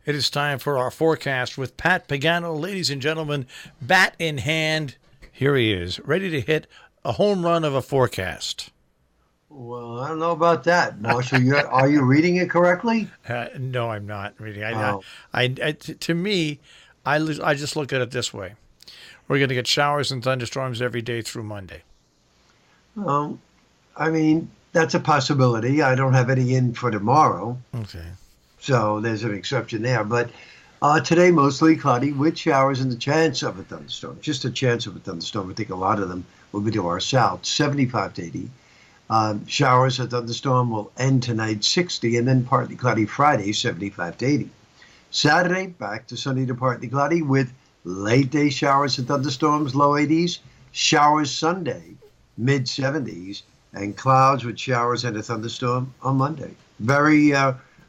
It is time for our forecast with Pat Pagano. Ladies and gentlemen, bat in hand. Here he is, ready to hit a home run of a forecast. Well, I don't know about that, Marshall. Are you reading it correctly? No, I'm not reading. Oh, To me, I just look at it this way. We're going to get showers and thunderstorms every day through Monday. well, I mean, that's a possibility. I don't have any in for tomorrow, Okay. so there's an exception there. But today, mostly cloudy with showers and the chance of a thunderstorm. Just a chance of a thunderstorm. I think a lot of them will be to our south, 75 to 80. Showers and thunderstorm will end tonight, 60, and then partly cloudy Friday, 75 to 80. Saturday, back to sunny to partly cloudy with late day showers and thunderstorms, low 80s. Showers Sunday, mid 70s, and clouds with showers and a thunderstorm on Monday. Very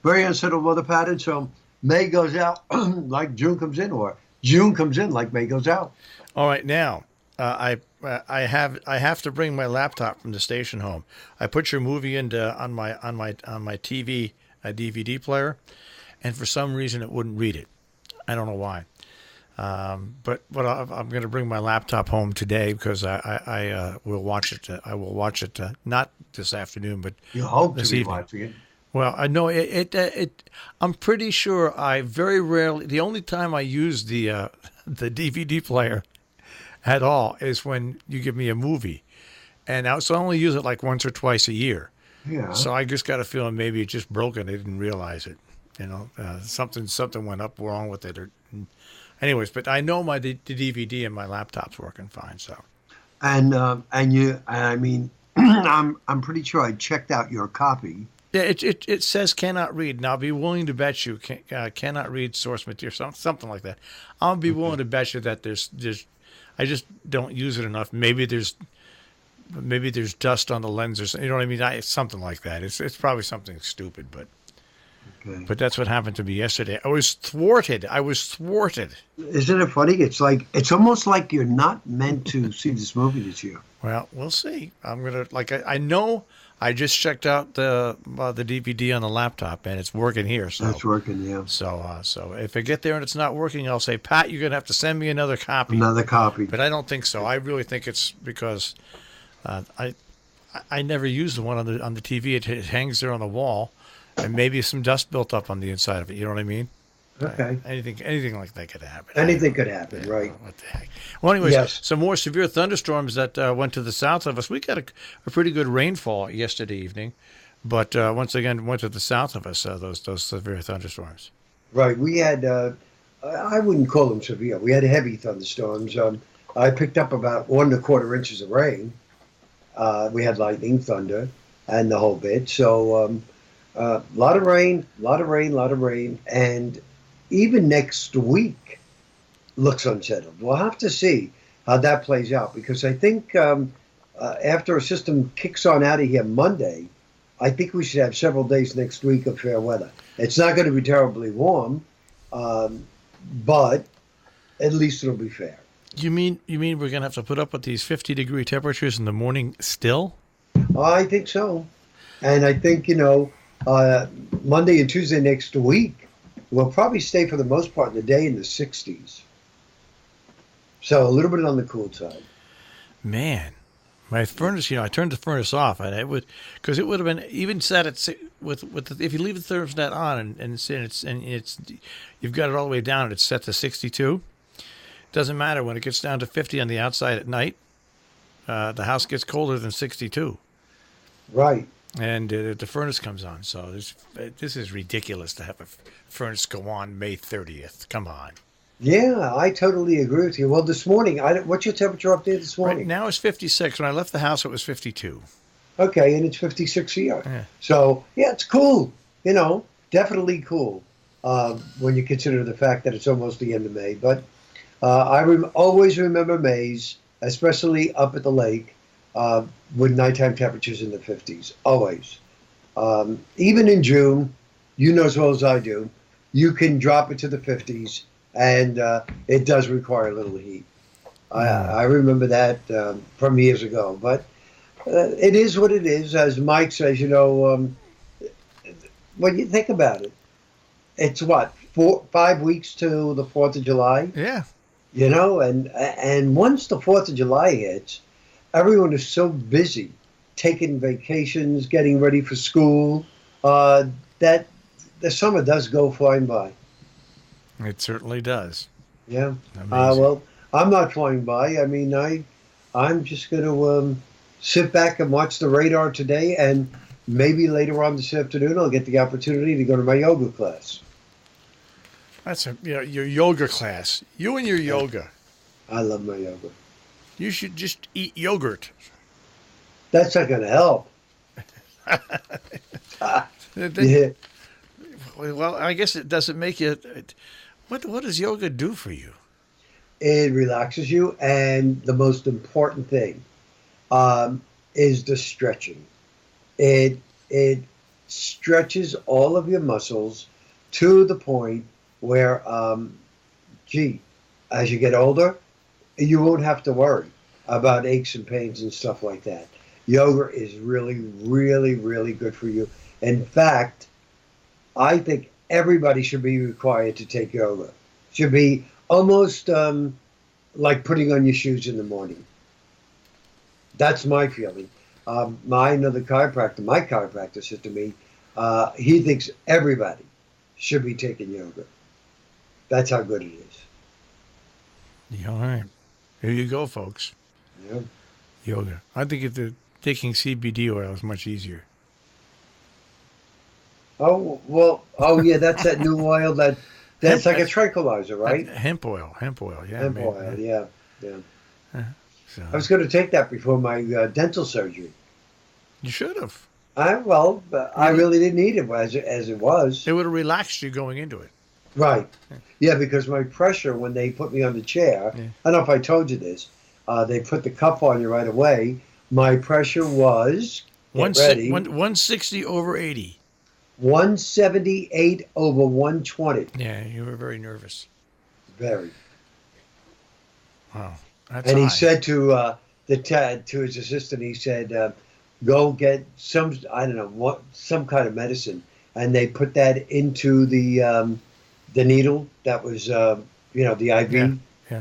unsettled weather pattern. So May goes out like June comes in, or June comes in like May goes out. All right, now I have to bring my laptop from the station home. I put your movie into on my TV DVD player, and for some reason it wouldn't read it. I don't know why. But I'm going to bring my laptop home today because I will watch it. I will watch it not this afternoon, but You hope this to be evening. watching it. Well, I know it. I'm pretty sure I very rarely. The only time I use the DVD player at all is when you give me a movie, and so I only use it like once or twice a year. Yeah. So I just got a feeling maybe it just broke and I didn't realize it. Something went up wrong with it. Anyways, but I know the DVD and my laptop's working fine. So. I mean, I'm pretty sure I checked out your copy. Yeah, it says cannot read. Now, I'll be willing to bet you cannot read source material, something like that. I'll be willing to bet you that there's I just don't use it enough. Maybe there's dust on the lens or something. You know what I mean? Something like that. It's probably something stupid, but Okay. that's what happened to me yesterday. I was thwarted. Isn't it funny? It's almost like you're not meant to see this movie this year. Well, we'll see. I'm gonna I know. I just checked out the DVD on the laptop and it's working here. So That's working, yeah. So if I get there and it's not working, I'll say, Pat, you're gonna have to send me another copy. Another copy. But I don't think so. I really think it's because I never use the one on the TV. It hangs there on the wall, and maybe some dust built up on the inside of it. You know what I mean? Okay. Anything like that could happen. Anything could happen, right? What the heck? Well, anyways, Yes. some more severe thunderstorms that went to the south of us. We got a pretty good rainfall yesterday evening, but once again went to the south of us. Those severe thunderstorms. Right. We had, I wouldn't call them severe. We had heavy thunderstorms. I picked up about 1.25 inches of rain. We had lightning, thunder, and the whole bit. So a lot of rain, and even next week looks unsettled. We'll have to see how that plays out because I think after a system kicks on out of here Monday, I think we should have several days next week of fair weather. It's not going to be terribly warm, but at least it'll be fair. You mean we're gonna have to put up with these 50-degree temperatures in the morning still? I think so. And I think, Monday and Tuesday next week, we'll probably stay for the most part of the day in the 60s. So a little bit on the cool side. Man, my furnace. I turned the furnace off, and it would have been even set at if you leave the thermostat on and you've got it all the way down and it's set to 62. Doesn't matter when it gets down to 50 on the outside at night. The house gets colder than 62. Right. And the furnace comes on. So this is ridiculous to have a furnace go on May 30th. Come on. Yeah, I totally agree with you. Well, this morning, what's your temperature up there this morning? Right now it's 56. When I left the house, it was 52. Okay, and it's 56 here. Yeah. So, yeah, it's cool. Definitely cool when you consider the fact that it's almost the end of May. But I always remember Mays, especially up at the lake, with nighttime temperatures in the 50s. Always. Even in June, you know as well as I do, you can drop it to the 50s, and it does require a little heat. I remember that from years ago. But it is what it is. As Mike says, when you think about it, it's what? 5 weeks to the 4th of July. Yeah. And once the 4th of July hits, everyone is so busy taking vacations, getting ready for school, that the summer does go flying by. It certainly does. Yeah. Amazing. Well, I'm not flying by. I mean, I'm just going to sit back and watch the radar today, and maybe later on this afternoon I'll get the opportunity to go to my yoga class. That's your yoga class. You and your yoga. I love my yoga. You should just eat yogurt. That's not going to help. Yeah. Well, I guess it doesn't make you. What does yoga do for you? It relaxes you, and the most important thing is the stretching. It stretches all of your muscles to the point where, as you get older, you won't have to worry about aches and pains and stuff like that. Yoga is really, really, really good for you. In fact, I think everybody should be required to take yoga. Should be almost like putting on your shoes in the morning. That's my feeling. My chiropractor said to me, he thinks everybody should be taking yoga. That's how good it is. Yeah, all right. Here you go, folks. Yeah. Yoga. I think taking CBD oil is much easier. Oh, well, yeah, that's that new oil that's like a tranquilizer, right? Hemp oil, yeah. Hemp oil, yeah. So, I was going to take that before my dental surgery. you should have. I really didn't need it as it was. It would have relaxed you going into it. Right. Yeah, because my pressure when they put me on the chair, Yeah. I don't know if I told you this, they put the cup on you right away. My pressure was, get ready, 160 over 80. 178 over 120. Yeah, you were very nervous. Very. Wow. That's And he high. said to to his assistant, he said, go get some kind of medicine, and they put that into the needle that was the IV Yeah.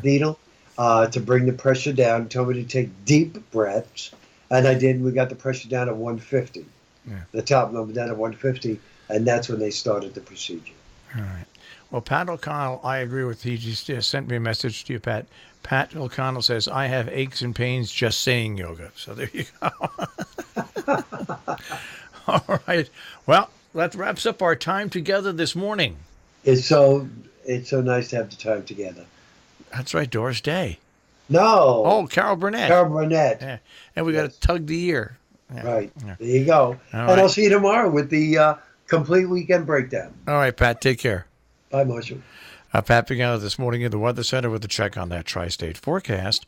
needle to bring the pressure down. Told me to take deep breaths, and I did. We got the pressure down at 150. Yeah. The top number down at 150, and that's when they started the procedure. All right. Well, Pat O'Connell, I agree with. He just sent me a message to you, Pat. Pat O'Connell says, I have aches and pains just saying yoga. So there you go. All right. Well, that wraps up our time together this morning. It's so nice to have the time together. That's right, Doris Day. No. Oh, Carol Burnett. Carol Burnett. Yeah. And we got Yes. to tug the ear. Yeah. Right. Yeah. There you go. All And right. I'll see you tomorrow with the complete weekend breakdown. All right, Pat, take care. Bye, Marshall. Pat Pagano this morning in the Weather Center with a check on that tri-state forecast.